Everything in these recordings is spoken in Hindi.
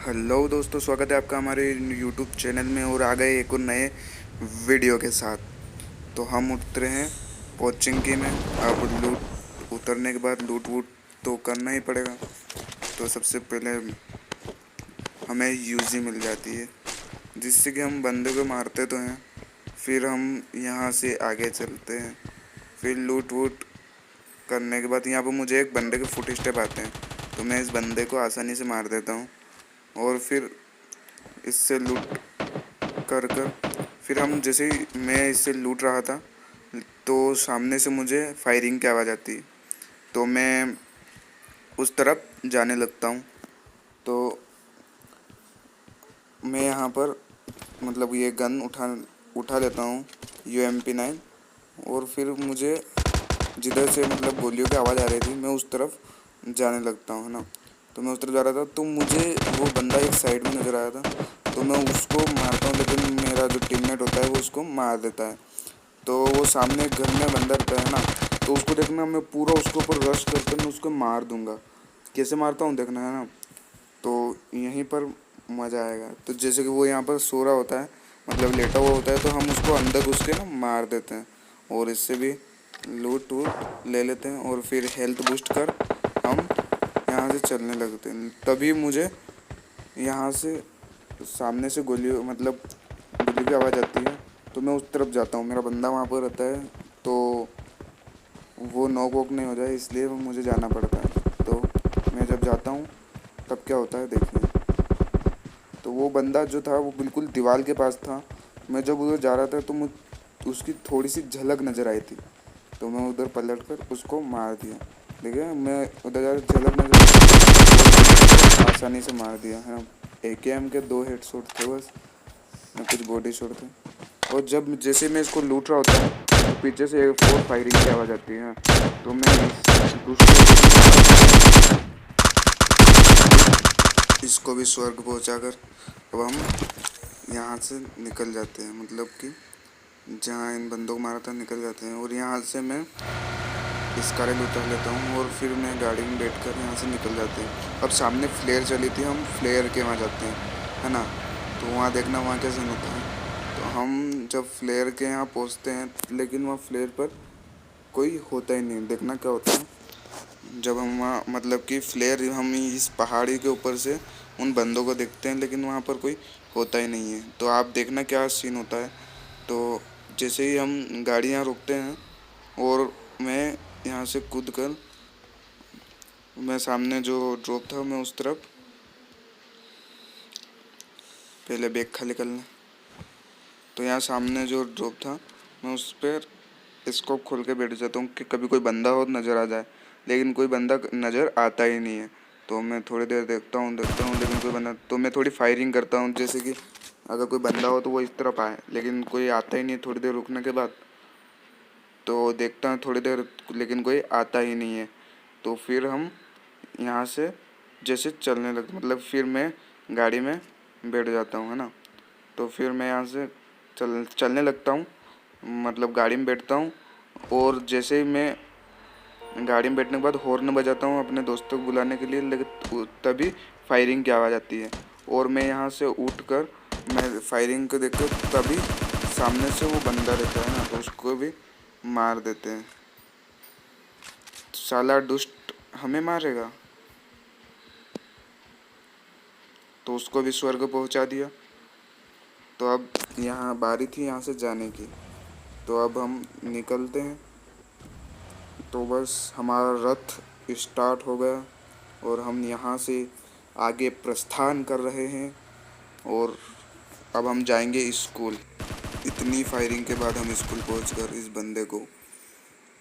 हेलो दोस्तों, स्वागत है आपका हमारे यूट्यूब चैनल में। और आ गए एक और नए वीडियो के साथ। तो हम उतरे हैं पोचिंकी में। अब लूट उतरने के बाद लूट वूट तो करना ही पड़ेगा। तो सबसे पहले हमें यूजी मिल जाती है, जिससे कि हम बंदे को मारते तो हैं। फिर हम यहाँ से आगे चलते हैं। फिर लूट वूट करने के बाद यहाँ पर मुझे एक बंदे के फुट स्टेप आते हैं, तो मैं इस बंदे को आसानी से मार देता हूँ। और फिर इससे लूट कर कर फिर हम जैसे ही मैं इससे लूट रहा था, तो सामने से मुझे फायरिंग की आवाज़ आती। तो मैं उस तरफ जाने लगता हूँ। तो मैं यहाँ पर मतलब ये गन उठा लेता हूँ, UMP9। और फिर मुझे जिधर से मतलब गोलियों की आवाज़ आ रही थी, मैं उस तरफ जाने लगता हूँ, है ना। तो मैं उस तरफ जा रहा था, तो मुझे वो बंदा एक साइड में नज़र आया था। तो मैं उसको मारता हूँ, लेकिन मेरा जो टीममेट होता है वो उसको मार देता है। तो वो सामने घर में बंदा रहता है ना, तो उसको देखना, मैं पूरा उसके ऊपर रश करके मैं उसको मार दूंगा। कैसे मारता हूँ देखना, है ना। तो यहीं पर मज़ा आएगा। तो जैसे कि वो यहाँ पर सो रहा होता है, मतलब लेटा हुआ होता है, तो हम उसको अंदर घुस के ना मार देते हैं। और इससे भी लूट वूट ले लेते हैं। और फिर हेल्थ बूस्ट कर हम यहाँ से चलने लगते हैं। तभी मुझे यहाँ से सामने से गोली की आवाज़ आती है। तो मैं उस तरफ जाता हूँ, मेरा बंदा वहाँ पर रहता है, तो वो नॉक वॉक नहीं हो जाए इसलिए मुझे जाना पड़ता है। तो मैं जब जाता हूँ तब क्या होता है देखिए। तो वो बंदा जो था वो बिल्कुल दीवार के पास था। मैं जब उधर जा रहा था तो मुझ उसकी थोड़ी सी झलक नज़र आई थी, तो मैं उधर पलट कर उसको मार दिया। देखिए, मैं उधर जा झलक नज़र आसानी से मार दिया है। AKM के 2 हेडशॉट थे बस, न कुछ बॉडी शॉट थे। और जब जैसे मैं इसको लूट रहा होता हूँ, तो पीछे से एक 4 फायरिंग की आवाज़ आती है। तो मैं इस दूसरे इसको भी स्वर्ग पहुँचाकर अब हम यहाँ से निकल जाते हैं। मतलब कि जहाँ इन बंदों को मारा था निकल जाते हैं। और यहाँ से मैं इस कार उतार लेता हूँ, और फिर मैं गाड़ी में बैठकर यहाँ से निकल जाते हैं। अब सामने फ्लेयर चली थी, हम फ्लेयर के वहाँ जाते हैं, है ना। तो वहाँ देखना वहाँ कैसे होता है। तो हम जब फ्लेयर के यहाँ पहुँचते हैं, लेकिन वहाँ फ्लेयर पर कोई होता ही नहीं। देखना क्या होता है, जब हम वहाँ मतलब कि फ्लेयर हम इस पहाड़ी के ऊपर से उन बंदों को देखते हैं, लेकिन वहाँ पर कोई होता ही नहीं है। तो आप देखना क्या सीन होता है। तो जैसे ही हम गाड़ी यहाँ रोकते हैं, और मैं यहाँ से कूद कर मैं सामने जो ड्रॉप था मैं उस तरफ पहले बैग खाली कर लें। तो यहाँ सामने जो ड्रॉप था मैं उस पर स्कोप खोल के बैठ जाता हूँ कि कभी कोई बंदा हो नज़र आ जाए, लेकिन कोई बंदा नज़र आता ही नहीं है। तो मैं थोड़ी देर देखता हूँ लेकिन कोई बंदा, तो मैं थोड़ी फायरिंग करता हूँ, जैसे कि अगर कोई बंदा हो तो वो इस तरफ आए, लेकिन कोई आता ही नहीं। थोड़ी देर रुकने के बाद तो देखता हूँ थोड़ी देर, लेकिन कोई आता ही नहीं है। तो फिर हम यहाँ से जैसे चलने लगते, मतलब फिर मैं गाड़ी में बैठ जाता हूँ, है ना। तो फिर मैं यहाँ से चलने लगता हूँ, मतलब गाड़ी में बैठता हूँ। और जैसे ही मैं गाड़ी में बैठने के बाद हॉर्न बजाता हूँ अपने दोस्तों को बुलाने के लिए, लेकिन तभी फायरिंग की आवाज़ आती है। और मैं यहाँ से उठकर मैं फायरिंग को देखकर तभी सामने से वो बंदा रहता है ना, तो उसको भी मार देते हैं। साला दुष्ट हमें मारेगा, तो उसको भी स्वर्ग पहुंचा दिया। तो अब यहाँ बारी थी यहाँ से जाने की, तो अब हम निकलते हैं। तो बस हमारा रथ स्टार्ट हो गया, और हम यहाँ से आगे प्रस्थान कर रहे हैं। और अब हम जाएंगे स्कूल। इतनी फायरिंग के बाद हम स्कूल पहुंचकर इस बंदे को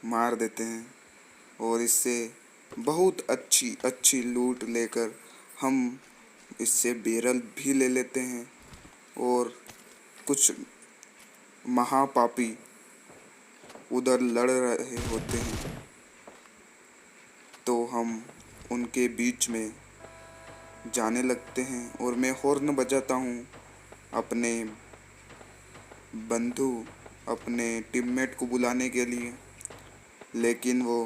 मार देते हैं, और इससे बहुत अच्छी अच्छी लूट लेकर हम इससे बैरल भी ले लेते हैं। और कुछ महापापी उधर लड़ रहे होते हैं, तो हम उनके बीच में जाने लगते हैं। और मैं हॉर्न बजाता हूँ अपने बंधु, अपने टीममेट को बुलाने के लिए, लेकिन वो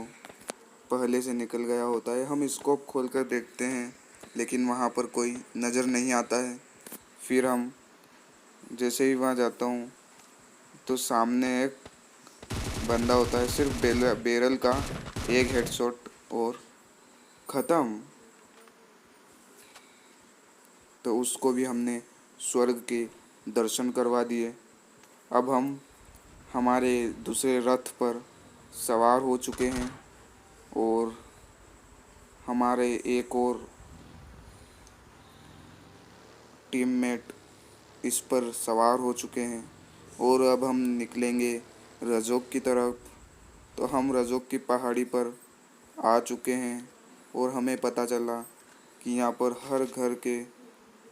पहले से निकल गया होता है। हम स्कोप खोल कर देखते हैं, लेकिन वहाँ पर कोई नज़र नहीं आता है। फिर हम जैसे ही वहाँ जाता हूँ तो सामने एक बंदा होता है, सिर्फ बैरल का एक हेडशॉट और ख़त्म। तो उसको भी हमने स्वर्ग के दर्शन करवा दिए। अब हम हमारे दूसरे रथ पर सवार हो चुके हैं और हमारे एक और टीममेट इस पर सवार हो चुके हैं और अब हम निकलेंगे रजोक की तरफ। तो हम रजोक की पहाड़ी पर आ चुके हैं और हमें पता चला कि यहाँ पर हर घर के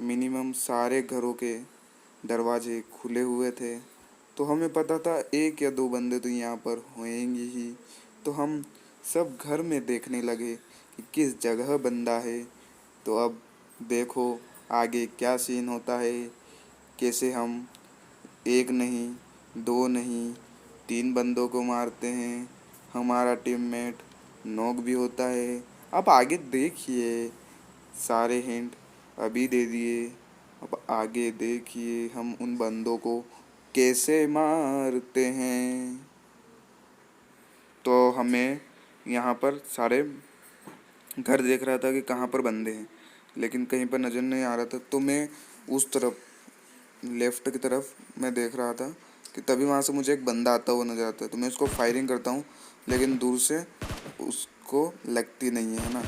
मिनिमम सारे घरों के दरवाजे खुले हुए थे। तो हमें पता था एक या दो बंदे तो यहाँ पर होंगे ही। तो हम सब घर में देखने लगे कि किस जगह बंदा है। तो अब देखो आगे क्या सीन होता है, कैसे हम एक नहीं, दो नहीं, तीन बंदों को मारते हैं। हमारा टीममेट नॉक भी होता है। अब आगे देखिए, सारे हिंट अभी दे दिए। अब आगे देखिए हम उन बंदों को कैसे मारते हैं। तो हमें यहाँ पर सारे घर देख रहा था कि कहाँ पर बंदे हैं, लेकिन कहीं पर नज़र नहीं आ रहा था। तो मैं उस तरफ लेफ़्ट की तरफ मैं देख रहा था कि तभी वहाँ से मुझे एक बंदा आता हुआ नज़र आता है। तो मैं उसको फायरिंग करता हूँ, लेकिन दूर से उसको लगती नहीं है ना।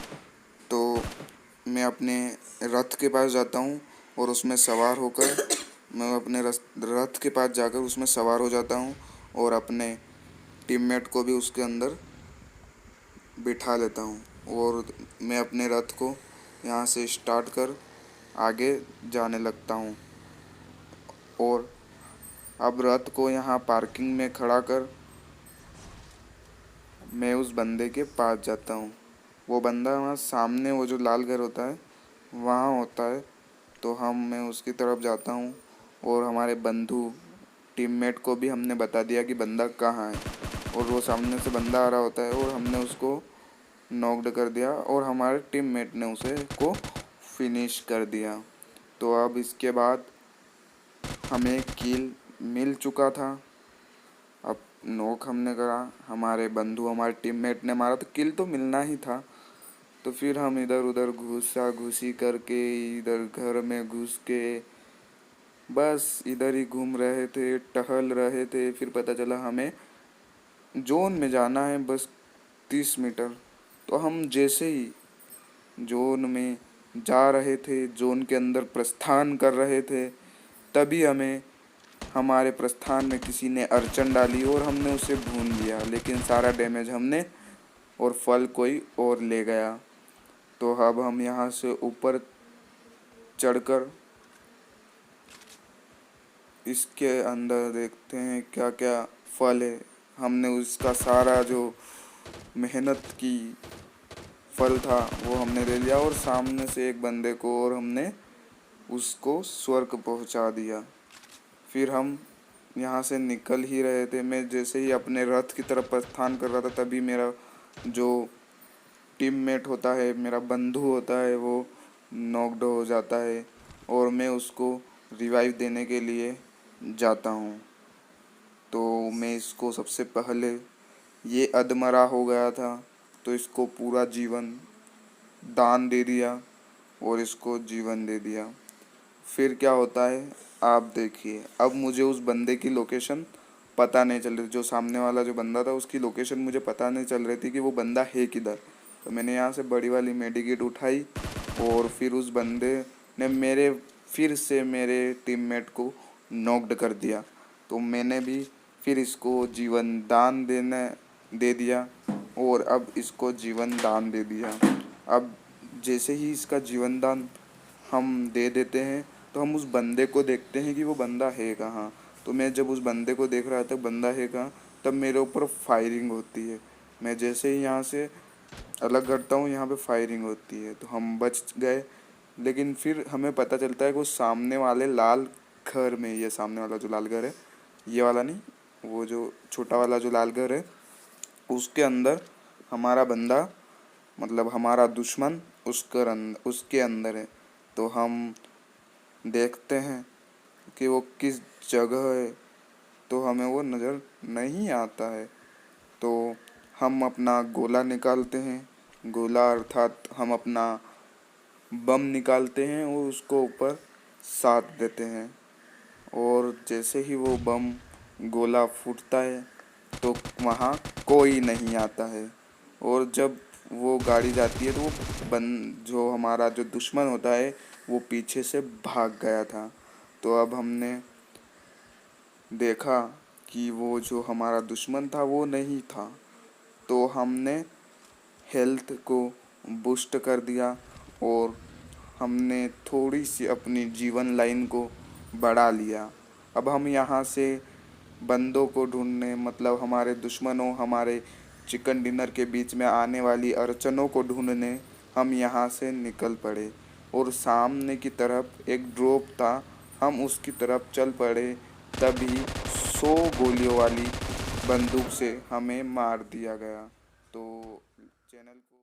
तो मैं अपने रथ के पास जाता हूँ और उसमें सवार होकर मैं अपने रथ के पास जाकर उसमें सवार हो जाता हूँ और अपने टीममेट को भी उसके अंदर बिठा लेता हूँ और मैं अपने रथ को यहाँ से स्टार्ट कर आगे जाने लगता हूँ। और अब रथ को यहाँ पार्किंग में खड़ा कर मैं उस बंदे के पास जाता हूँ। वो बंदा वहाँ सामने, वो जो लाल घर होता है वहाँ होता है। तो मैं उसकी तरफ जाता हूँ और हमारे बंधु टीममेट को भी हमने बता दिया कि बंदा कहाँ है। और वो सामने से बंदा आ रहा होता है और हमने उसको नॉक्ड कर दिया और हमारे टीममेट ने उसे को फिनिश कर दिया। तो अब इसके बाद हमें किल मिल चुका था। अब नॉक हमने करा, हमारे बंधु हमारे टीममेट ने मारा, तो किल तो मिलना ही था। तो फिर हम इधर उधर घुसा घुसी करके इधर घर में घुस के बस इधर ही घूम रहे थे, टहल रहे थे। फिर पता चला हमें जोन में जाना है बस 30 मीटर। तो हम जैसे ही जोन में जा रहे थे, जोन के अंदर प्रस्थान कर रहे थे, तभी हमें हमारे प्रस्थान में किसी ने अड़चन डाली और हमने उसे भून लिया। लेकिन सारा डैमेज हमने और फल कोई और ले गया। तो अब हम यहाँ से ऊपर चढ़कर इसके अंदर देखते हैं क्या क्या फल है। हमने उसका सारा जो मेहनत की फल था वो हमने ले लिया और सामने से एक बंदे को और हमने उसको स्वर्ग पहुंचा दिया। फिर हम यहाँ से निकल ही रहे थे। मैं जैसे ही अपने रथ की तरफ प्रस्थान कर रहा था, तभी मेरा जो टीममेट होता है, मेरा बंधु होता है, वो नॉकड हो जाता है और मैं उसको रिवाइव देने के लिए जाता हूँ। तो मैं इसको सबसे पहले, ये अधमरा हो गया था तो इसको पूरा जीवन दान दे दिया और इसको जीवन दे दिया। फिर क्या होता है आप देखिए। अब मुझे उस बंदे की लोकेशन पता नहीं चल रही, जो सामने वाला जो बंदा था उसकी लोकेशन मुझे पता नहीं चल रही थी कि वो बंदा है किधर। तो मैंने यहाँ से बड़ी वाली मेडिकेट उठाई और फिर उस बंदे ने फिर से मेरे टीममेट को नॉक्ड कर दिया। तो मैंने भी फिर इसको जीवन दान दे दिया और अब इसको जीवन दान दे दिया। अब जैसे ही इसका जीवन दान हम दे देते हैं तो हम उस बंदे को देखते हैं कि वो बंदा है कहाँ। तो मैं जब उस बंदे को देख रहा था बंदा है कहाँ, तब मेरे ऊपर फायरिंग होती है। मैं जैसे ही यहाँ से अलग हटता हूँ, यहाँ पे फायरिंग होती है। तो हम बच गए। लेकिन फिर हमें पता चलता है कि वो सामने वाले लाल घर में, ये सामने वाला जो लाल घर है, ये वाला नहीं, वो जो छोटा वाला जो लाल घर है, उसके अंदर हमारा बंदा, मतलब हमारा दुश्मन उसके अंदर है। तो हम देखते हैं कि वो किस जगह है, तो हमें वो नज़र नहीं आता है। तो हम अपना गोला निकालते हैं, गोला अर्थात हम अपना बम निकालते हैं और उसको ऊपर साध देते हैं। और जैसे ही वो बम गोला फूटता है तो वहाँ कोई नहीं आता है। और जब वो गाड़ी जाती है तो वो जो हमारा जो दुश्मन होता है वो पीछे से भाग गया था। तो अब हमने देखा कि वो जो हमारा दुश्मन था वो नहीं था। तो हमने हेल्थ को बूस्ट कर दिया और हमने थोड़ी सी अपनी जीवन लाइन को बढ़ा लिया। अब हम यहाँ से बंदों को ढूंढने, मतलब हमारे दुश्मनों, हमारे चिकन डिनर के बीच में आने वाली अड़चनों को ढूंढने हम यहाँ से निकल पड़े। और सामने की तरफ एक ड्रॉप था, हम उसकी तरफ चल पड़े। तभी 100 गोलियों वाली बंदूक से हमें मार दिया गया। तो चैनल को